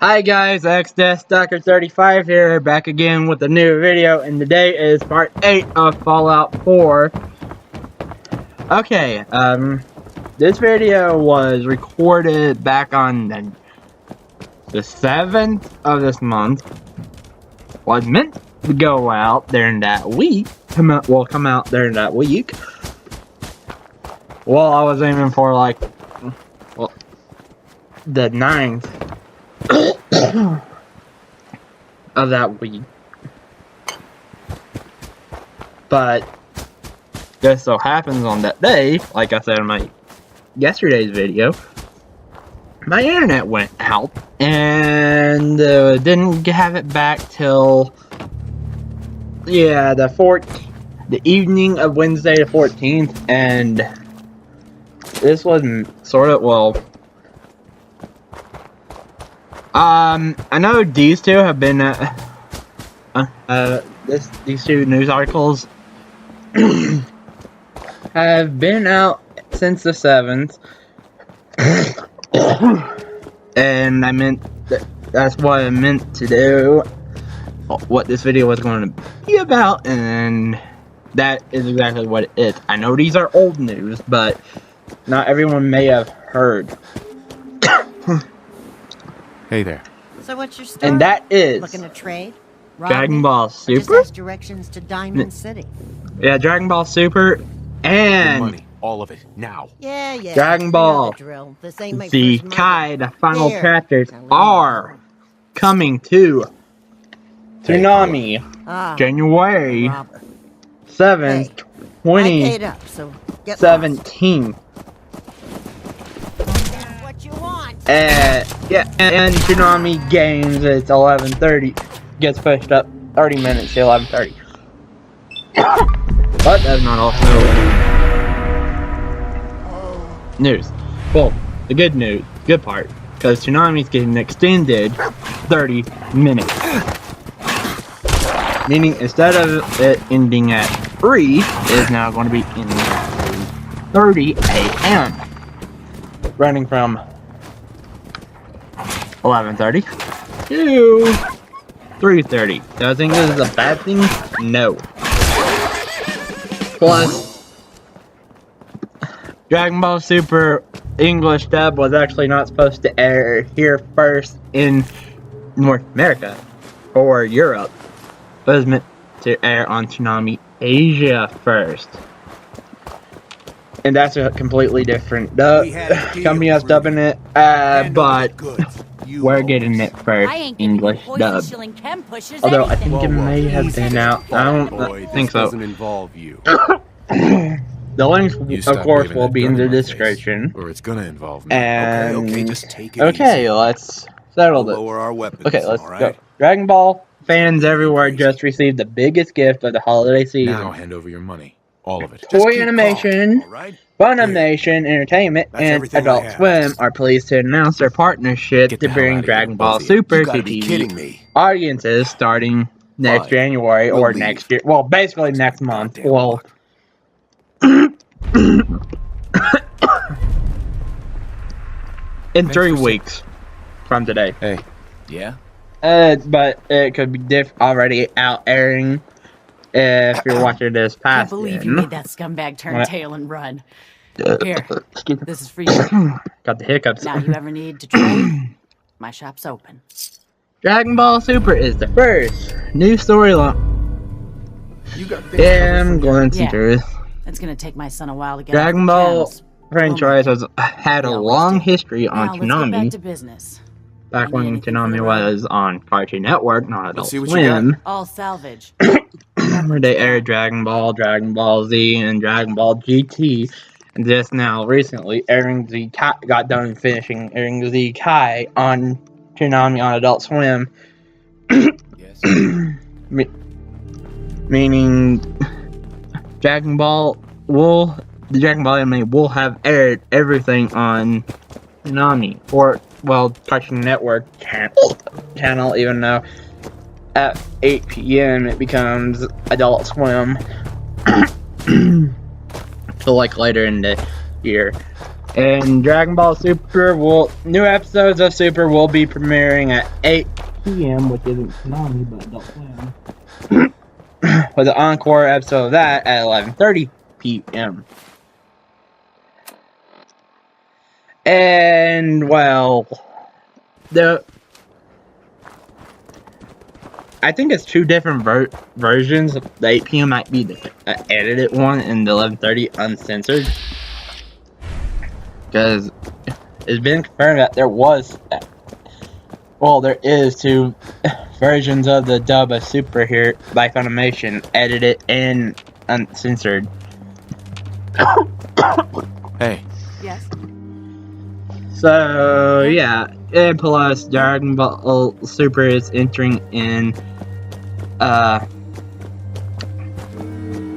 Hi guys, XDeathStalker35 here, back again with a new video, and today is part 8 of Fallout 4. Okay, this video was recorded back on the 7th of this month. Was meant to go out during that week, come out during that week. Well, I was aiming for like, well, the 9th of that week, but just so happens on that day, like I said in my yesterday's video, my internet went out and didn't have it back till the evening of Wednesday the 14th, and this was sort of, well, I know these two have been, these two news articles have been out since the 7th, and I meant, that's what I meant to do, what this video was going to be about, and that is exactly what it is. I know these are old news, but not everyone may have heard. Hey there. So what's your story? And that is looking to trade? Dragon Ball Super. Just ask directions to Diamond City. Yeah, Dragon Ball Super and money, all of it now. Yeah. Dragon Ball DBZKai, the final chapters are coming to Toonami, January 7th, 2017. And Toonami Games, it's 11:30, gets pushed up 30 minutes to 11:30. But that's not also news. Well, the good news, good part, because Toonami's getting extended 30 minutes. Meaning instead of it ending at 3, it is now going to be ending at 3:30 a.m. Running from 11:30 to 3:30. Do I think this is a bad thing? No. Plus, Dragon Ball Super English dub was actually not supposed to air here first in North America or Europe. It was meant to air on Toonami Asia first. And that's a completely different dub. Company that's dubbing it, but we're getting it first, English dub. Although I think it may have been out. I don't think so. The links, of course, will be in the description. Or it's gonna involve me. And okay, just take it okay, easy. let's settle this. Lower our weapons, Okay, let's right? go. Dragon Ball fans everywhere just received the biggest gift of the holiday season. Now hand over your money. All of it. Toy Animation, Funimation Entertainment, and Adult Swim are pleased to announce their partnership to bring Dragon Ball Super to TV audiences starting next January or next year. Well, basically next month. Well, in 3 weeks from today. Hey. Yeah? But it could be already out airing. If you're watching this past, I can't believe you made that scumbag turn tail and run. Here, this is for you. Got the hiccups. Now you ever need to trade, my shop's open. Dragon Ball Super is the first new storyline. I'm going through this. It's gonna take my son a while to get Dragon Ball franchise had a long history on Toonami. Back to business. Back when Toonami was on Cartoon Network, not Adult Swim. All salvage. Where they aired Dragon Ball, Dragon Ball Z, and Dragon Ball GT, and just now recently airing got done finishing airing DBZKai on Toonami on Adult Swim. Yes. Meaning Dragon Ball the Dragon Ball anime will have aired everything on Toonami, or well, Cartoon Network channel, even though at 8 p.m. it becomes Adult Swim. So like later in the year. And Dragon Ball Super new episodes of Super will be premiering at 8 p.m., which isn't Toonami, but Adult Swim. With the encore episode of that at 11:30 p.m. And well, I think it's two different versions. The 8 p.m. might be the edited one, and the 11:30 uncensored. Because it's been confirmed that there is two versions of the dub of Super here by Funimation, edited and uncensored. Hey. Yes. So yeah, and plus Dragon Ball Super is entering in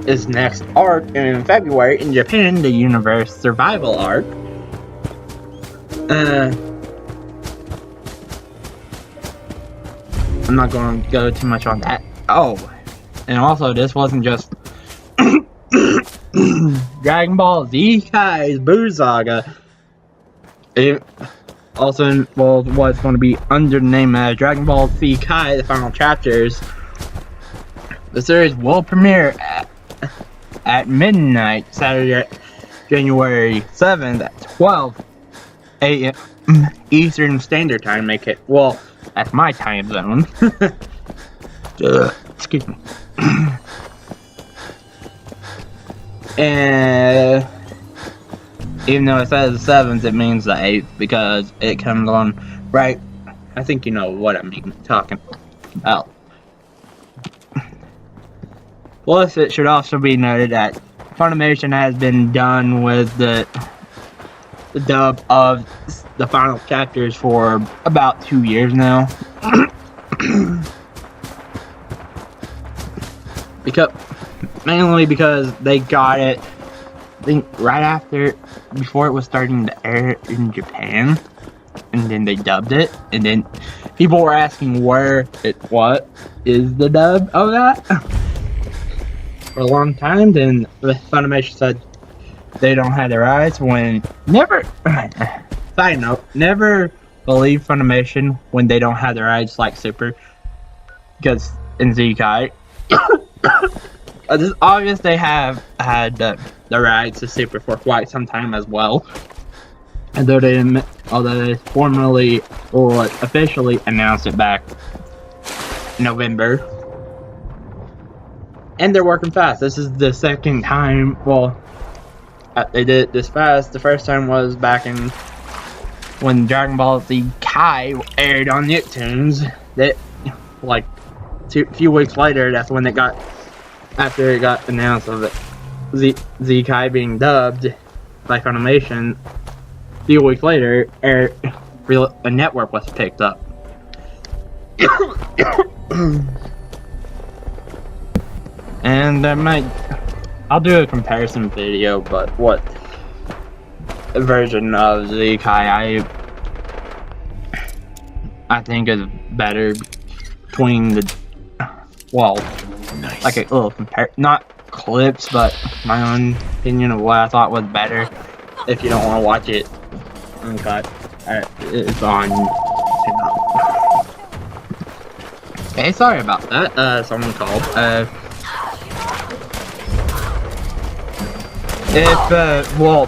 its next arc in February in Japan, the Universe Survival arc. I'm not going to go too much on that. Oh, and also this wasn't just Dragon Ball ZKai's Boo Saga. It also was going to be under the name of Dragon Ball ZKai, the final chapters. The series will premiere at midnight, Saturday, January 7th at 12 a.m. Eastern Standard Time. Make it, well, that's my time zone. Excuse me. And even though it says the 7th, it means the 8th because it comes on right. I think you know what I'm talking about. Plus, it should also be noted that Funimation has been done with the dub of the final chapters for about 2 years now. Mainly because they got it, I think, right before it was starting to air in Japan, and then they dubbed it, and then people were asking what is the dub of that for a long time. Then Funimation said they don't have the rights. Side note, never believe Funimation when they don't have the rights like Super, because in ZKai it's obvious they have had the rights to Super for quite some time as well. Although they formally or officially announced it back in November. And they're working fast. This is the second time, they did it this fast. The first time was back in when Dragon Ball Z Kai aired on Nicktoons. That, like, few weeks later, that's when after it got announced of it, ZKai being dubbed by Funimation. A few weeks later, a network was picked up. And I'll do a comparison video, but what version of ZKai I think is better between nice. like a little not clips, but my own opinion of what I thought was better. If you don't want to watch it uncut, it's on. Hey, sorry about that. Someone called.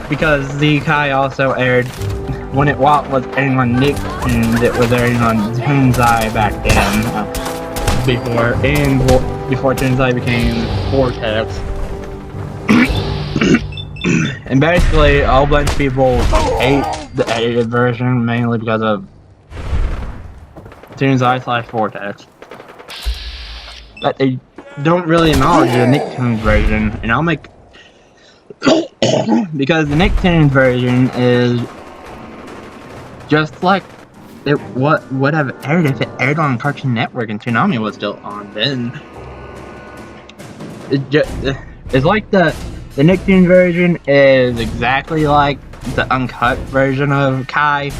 Because ZKai also aired when it was airing on Nicktoons, it was airing on Toonami back then. Before Toonami became Vortex. And basically, a whole bunch of people hate the edited version, mainly because of Toonami/Vortex. But they don't really acknowledge the Nicktoons version, and I'll make because the Nicktoons version is just like it would have aired if it aired on Cartoon Network and Toonami was still on then. It's like the Nicktoons version is exactly like the uncut version of Kai,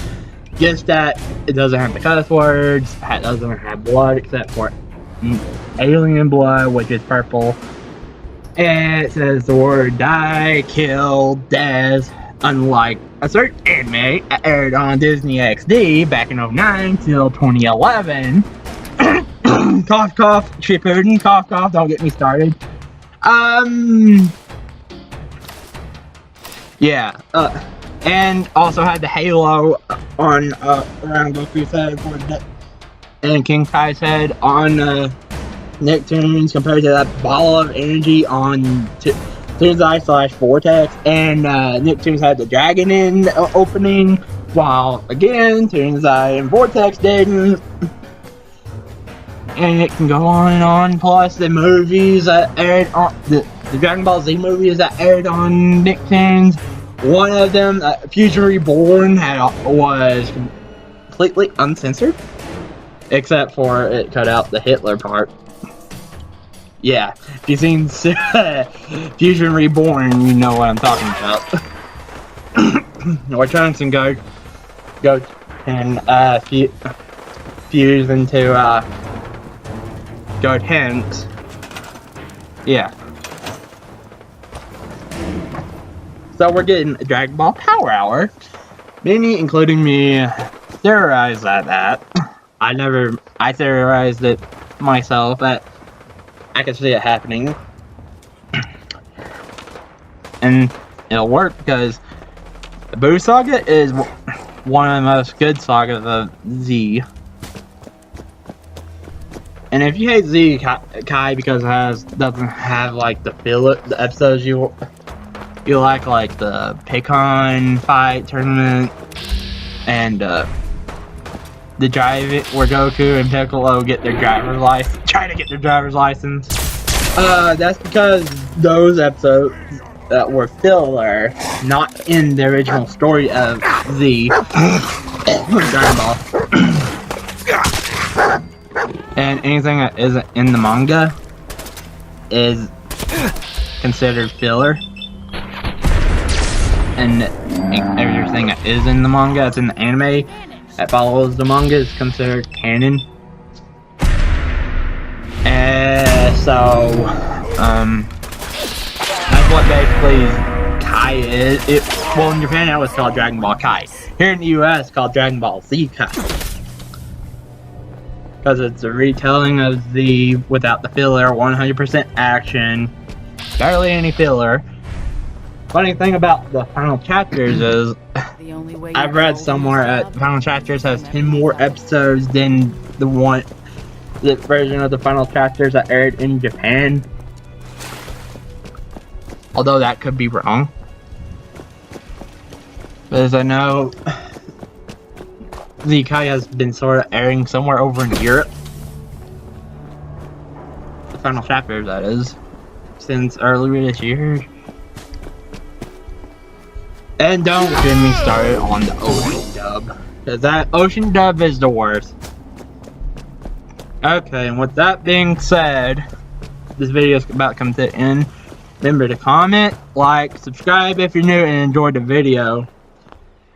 just that it doesn't have the cuss words, it doesn't have blood except for alien blood, which is purple. And it says the word die, kill, death, Unlike a certain anime that aired on Disney XD back in 09 till 2011. Cough cough, Shippuden, cough cough, don't get me started. Yeah, and also had the halo on around Goku's head for the and King Kai's head on Nicktoons compared to that ball of energy on Toonami / Vortex, and Nicktoons had the dragon in opening, while again Toonami and Vortex didn't. And it can go on and on. Plus the movies that aired on the Dragon Ball Z movies that aired on Nicktoons. One of them, Fusion Reborn, was completely uncensored, except for it cut out the Hitler part. Yeah, if you've seen Fusion Reborn, you know what I'm talking about. Where Trunks and go and fuse into Gotenks. Yeah. So we're getting a Dragon Ball Power Hour. Many, including me, theorized that. I theorized it myself, that I could see it happening. And it'll work because the Boo Saga is one of the most good sagas of Z. And if you hate Z Kai because it doesn't have like the episodes you like the Pikkon fight tournament and the drive it where Goku and Piccolo get their driver's license, try to get their driver's license. That's because those episodes that were filler, not in the original story of Z Dragon Ball. And anything that isn't in the manga is considered filler. And everything that is in the manga, that's in the anime, that follows the manga is considered canon. And so, that's what basically Kai is. Well, in Japan it was called Dragon Ball Kai. Here in the US it's called Dragon Ball Z Kai. Because it's a retelling of Z without the filler, 100% action, barely any filler. Funny thing about the final chapters is, I've read somewhere that final chapters has 10 more episodes than the version of the final chapters that aired in Japan. Although that could be wrong. But as I know, ZKai has been sort of airing somewhere over in Europe. The final chapter, that is. Since earlier this year. And don't get me started on the ocean dub. Because that ocean dub is the worst. Okay, and with that being said, this video is about to come to an end. Remember to comment, like, subscribe if you're new and enjoyed the video.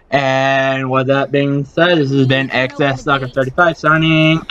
And with that being said, this has been XS Sucker 35 signing